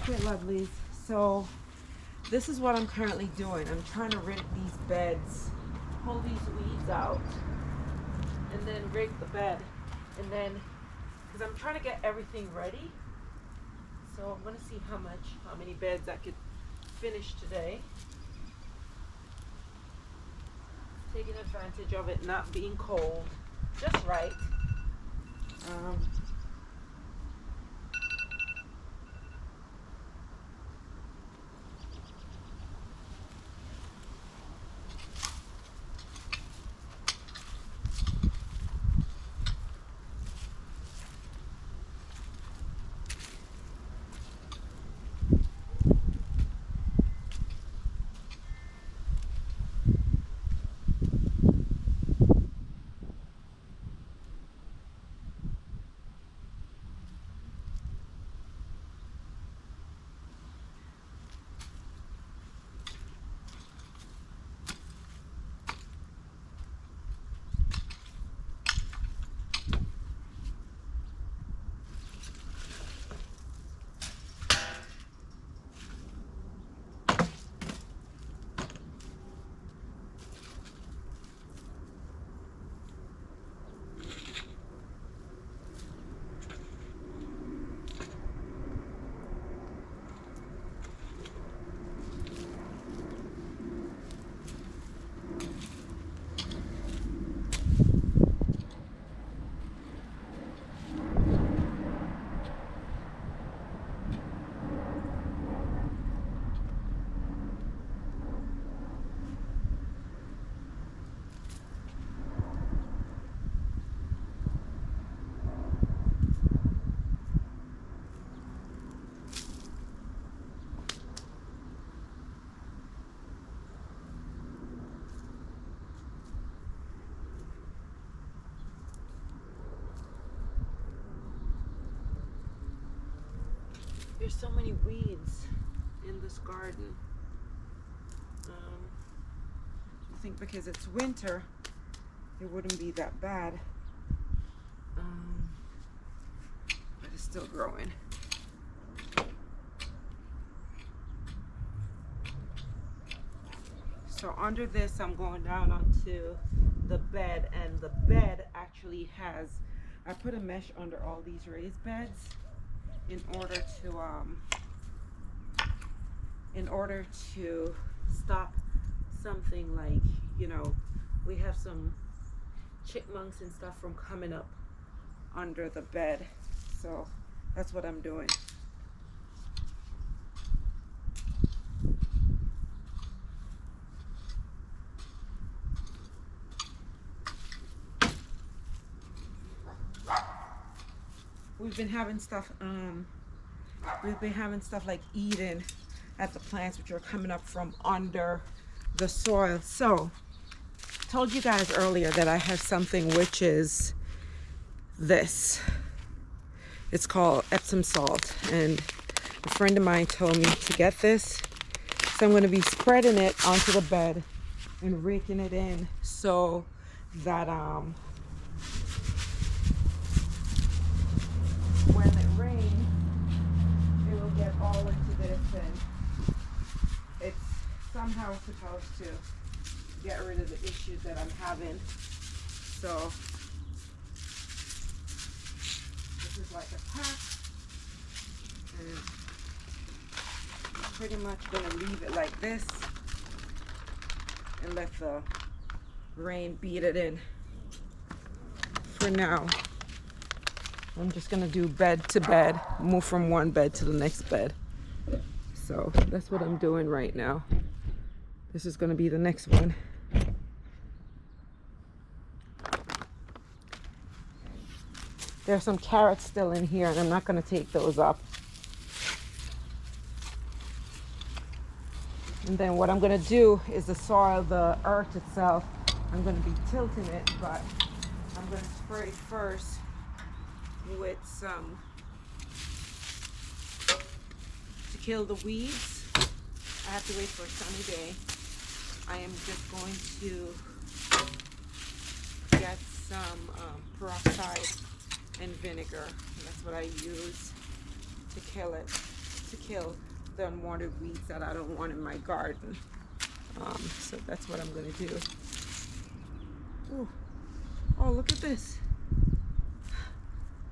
Okay, lovelies. So this is what I'm currently doing. I'm trying to rig these beds, pull these weeds out, and then rig the bed. And then, because I'm trying to get everything ready. So I'm going to see how many beds I could finish today. Taking advantage of it not being cold, just right. There's so many weeds in this garden. I think because it's winter, it wouldn't be that bad. But it's still growing. So under this, I'm going down onto the bed, and the bed actually has, I put a mesh under all these raised beds in order to stop something like, you know, we have some chipmunks and stuff from coming up under the bed. So that's what I'm doing. We've been having stuff like eating at the plants, which are coming up from under the soil. So I told you guys earlier that I have something which is this. It's called Epsom salt, and a friend of mine told me to get this. So I'm going to be spreading it onto the bed and raking it in so that when it rains, it will get all into this, and it's somehow supposed to get rid of the issues that I'm having. So this is like a pack, and I'm pretty much going to leave it like this and let the rain beat it in. For now, I'm just gonna do bed to bed, move from one bed to the next bed. So that's what I'm doing right now. This is gonna be the next one. There's some carrots still in here, and I'm not gonna take those up. And then what I'm gonna do is the soil, the earth itself, I'm gonna be tilting it, but I'm gonna spray it first with some to kill the weeds. I have to wait for a sunny day. I am just going to get some peroxide and vinegar. And that's what I use to kill it. to kill the unwanted weeds that I don't want in my garden. So that's what I'm gonna do. Ooh. Oh, look at this.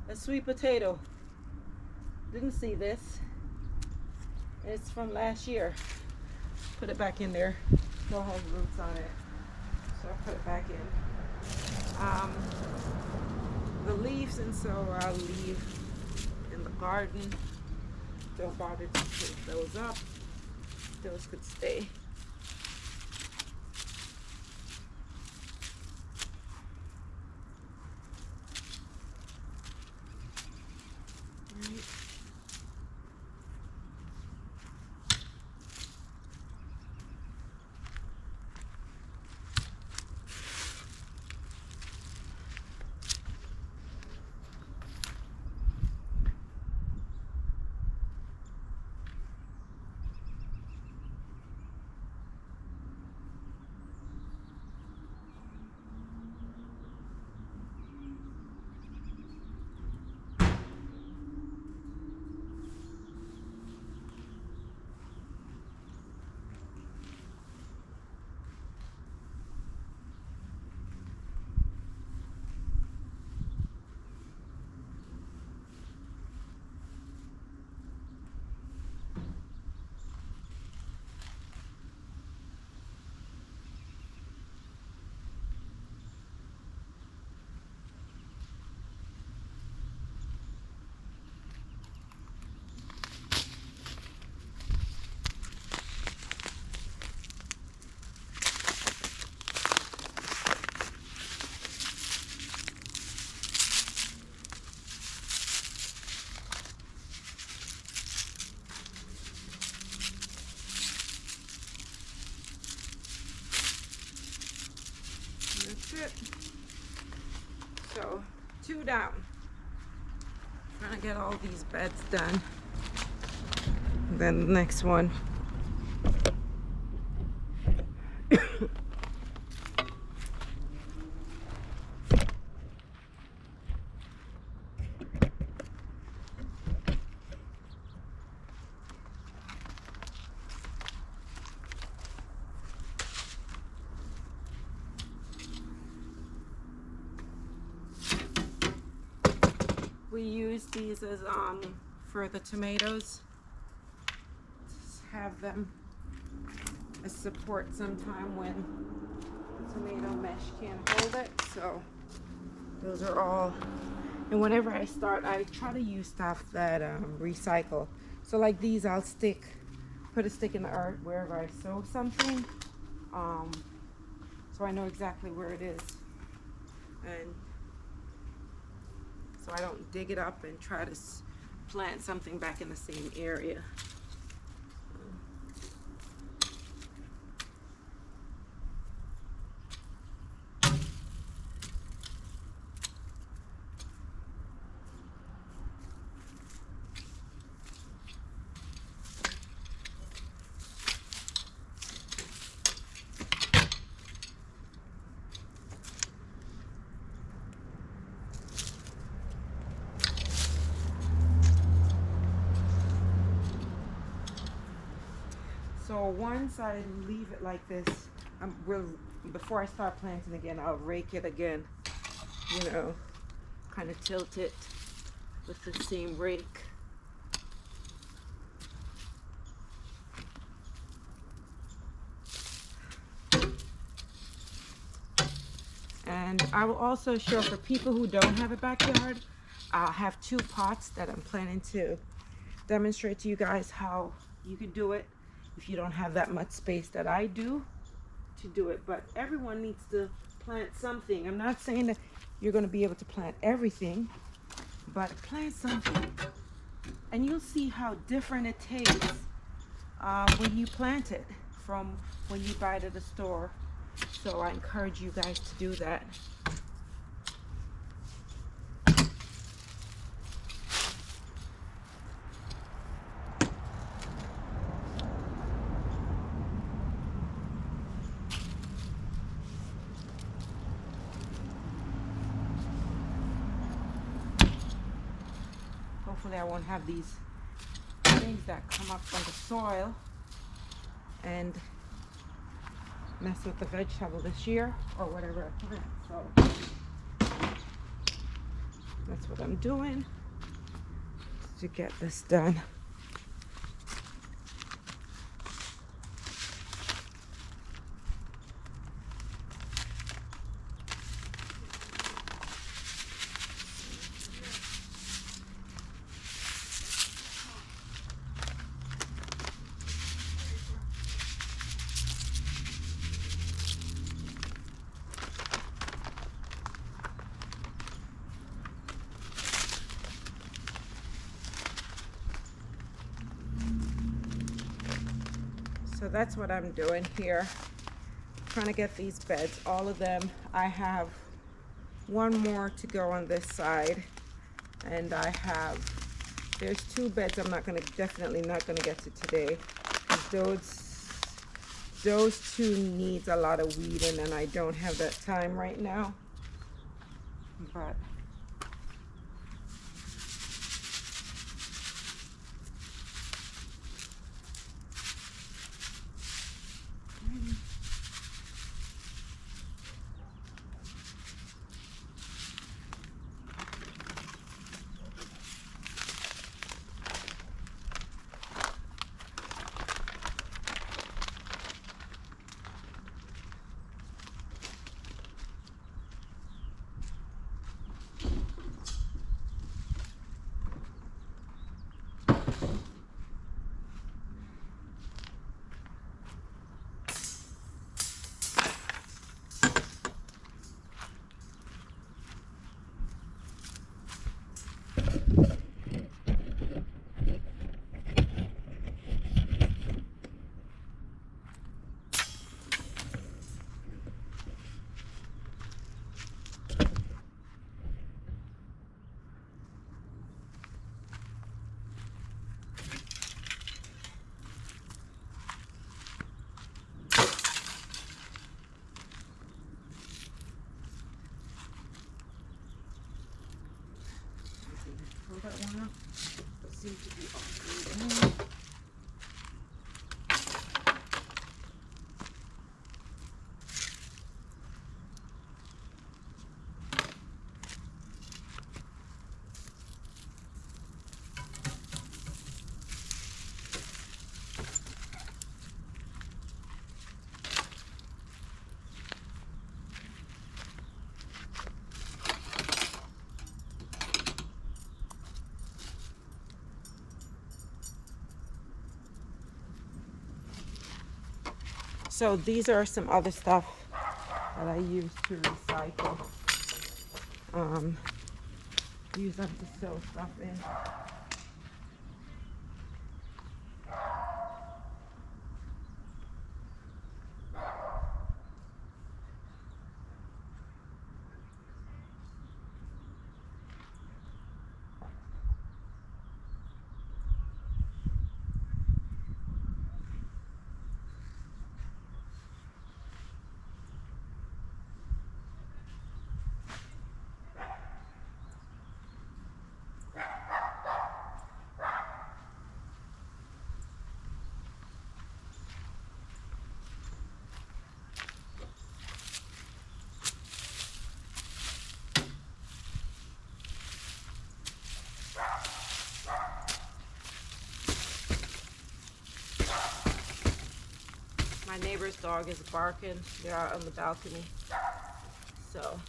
A sweet potato. Didn't see this. It's from last year. Put it back in there. Still has roots on it. So I put it back in. The leaves, and so I'll leave in the garden. Don't bother to pick those up. Those could stay. Right. That's it. So 2 down. Trying to get all these beds done. And then the next one. We use these as for the tomatoes. Just have them as support sometime when the tomato mesh can't hold it. So those are all. And whenever I start, I try to use stuff that recycle. So like these, I'll put a stick in the earth wherever I sow something, so I know exactly where it is, and so I don't dig it up and try to plant something back in the same area. So once I leave it like this, before I start planting again, I'll rake it again, you know, kind of tilt it with the same rake. And I will also show, for people who don't have a backyard, I'll have 2 pots that I'm planning to demonstrate to you guys how you could do it if you don't have that much space that I do to do it. But everyone needs to plant something. I'm not saying that you're going to be able to plant everything, but plant something, and you'll see how different it tastes when you plant it from when you buy it at the store. So I encourage you guys to do that. Hopefully I won't have these things that come up from the soil and mess with the vegetable this year or whatever I plant. So that's what I'm doing to get this done. So that's what I'm doing here, trying to get these beds, all of them. I have one more to go on this side, and there's 2 beds I'm definitely not gonna get to today, because those 2 needs a lot of weeding, and I don't have that time right now. But pull that one up. It seems to be all good. So these are some other stuff that I use to recycle. Use them to sew stuff in. My neighbor's dog is barking. They're out on the balcony. So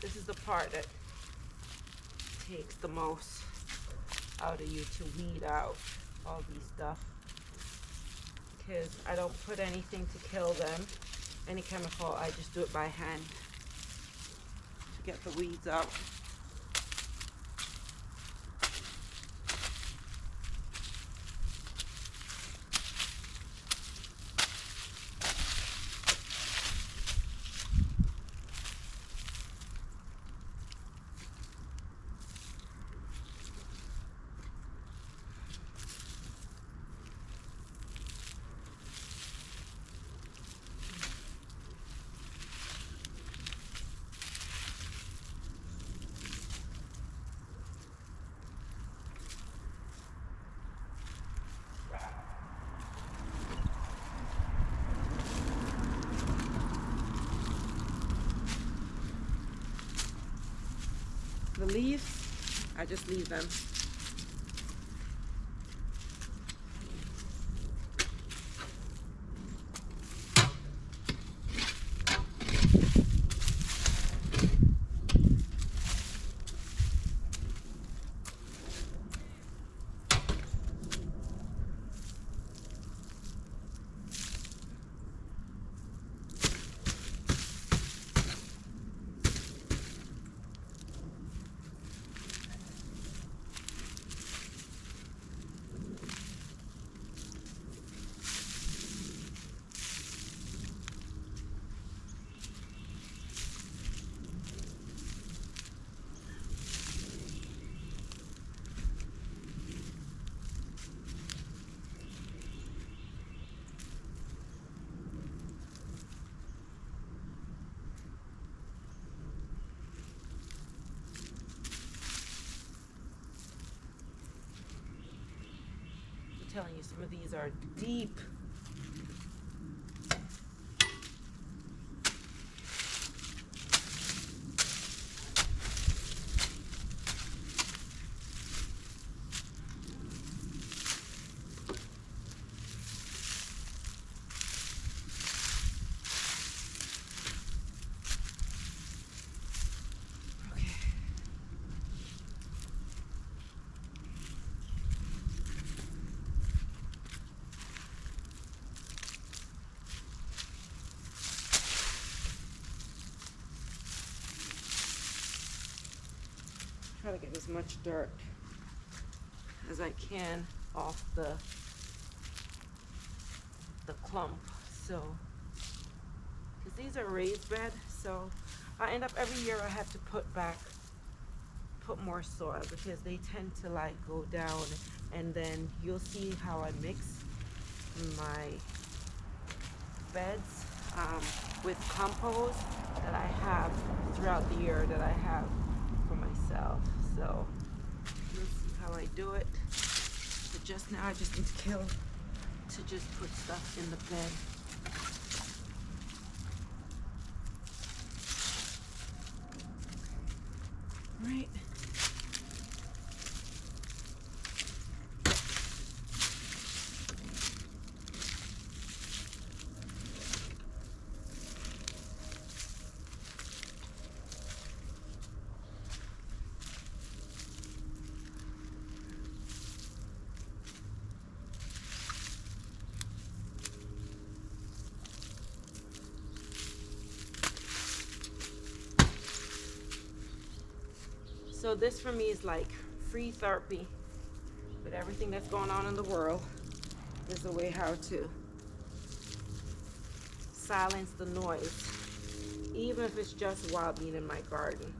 this is the part that takes the most out of you, to weed out all these stuff, because I don't put anything to kill them, any chemical. I just do it by hand to get the weeds out. The leaves, I just leave them. Telling you, some of these are deep. Try to get as much dirt as I can off the clump. So, because these are raised bed, so I end up every year I have to put more soil because they tend to like go down, and then you'll see how I mix my beds with compost that I have throughout the year that I have for myself. So you'll see how I do it. But just now I just need to just put stuff in the bed. Right. So this for me is like free therapy with everything that's going on in the world. There's a way how to silence the noise, even if it's just while being in my garden.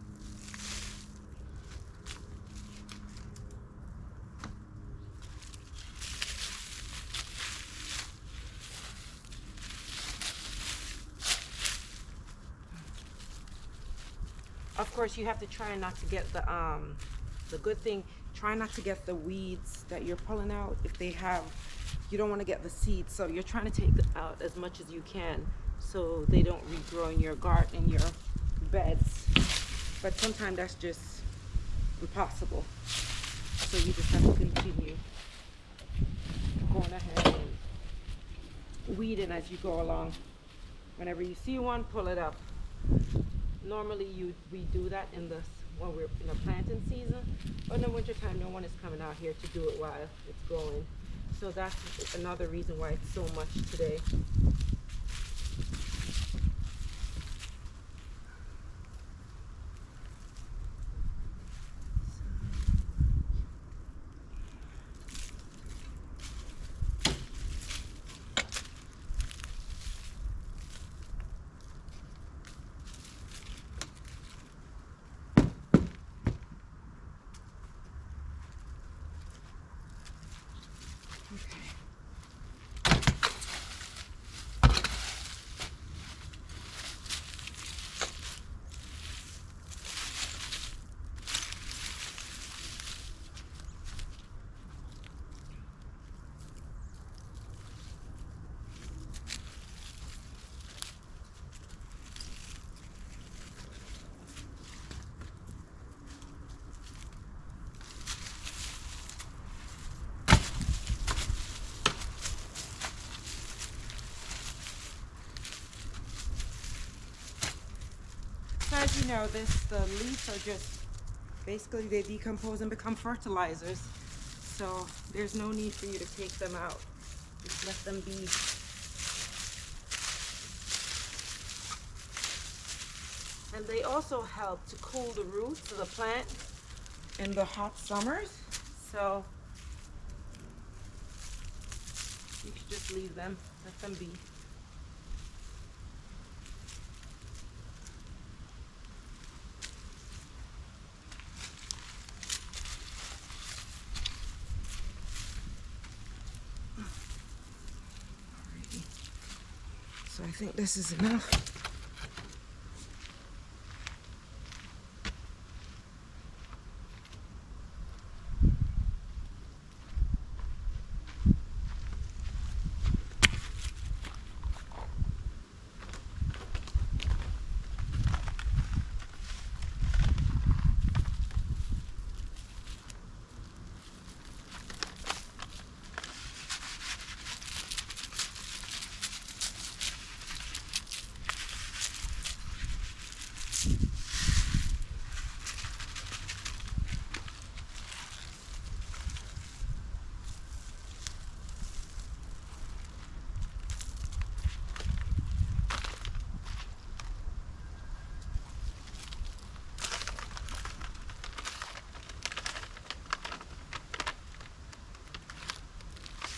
Of course, you have to try not to get the good thing, try not to get the weeds that you're pulling out. If they have, you don't want to get the seeds, so you're trying to take them out as much as you can so they don't regrow in your garden, in your beds. But sometimes that's just impossible. So you just have to continue going ahead and weeding as you go along. Whenever you see one, pull it up. Normally we do that when we're in the planting season, but in the winter time no one is coming out here to do it while it's growing. So that's another reason why it's so much today. So as you know, the leaves are just, basically they decompose and become fertilizers. So there's no need for you to take them out. Just let them be. And they also help to cool the roots of the plant in the hot summers. So you should just leave them, let them be. So I think this is enough.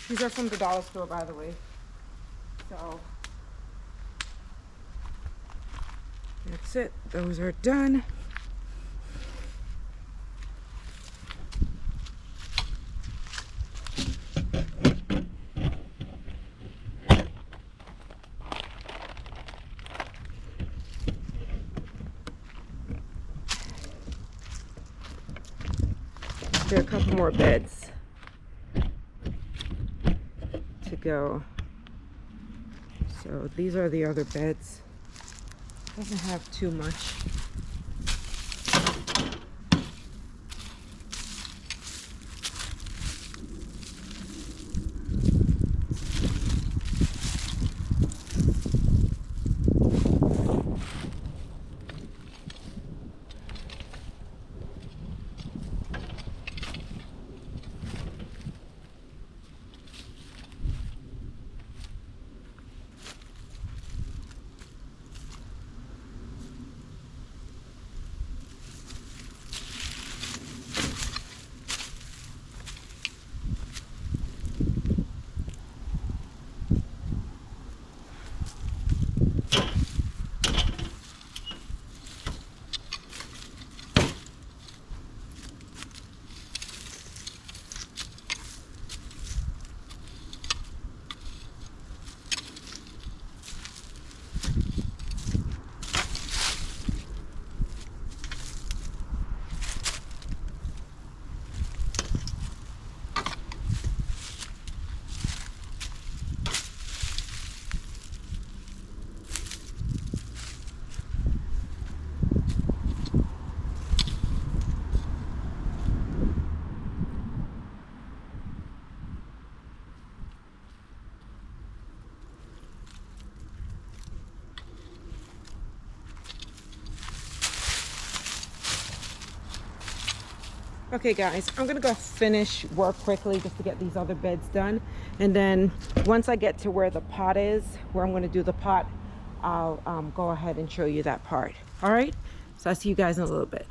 These are from the dollar store, by the way. So that's it. Those are done. There are a couple more beds to go. So these are the other beds. Doesn't have too much. Okay guys, I'm gonna go finish work quickly just to get these other beds done, and then once I get to where the pot is, where I'm gonna do the pot, I'll go ahead and show you that part. All right, so I'll see you guys in a little bit.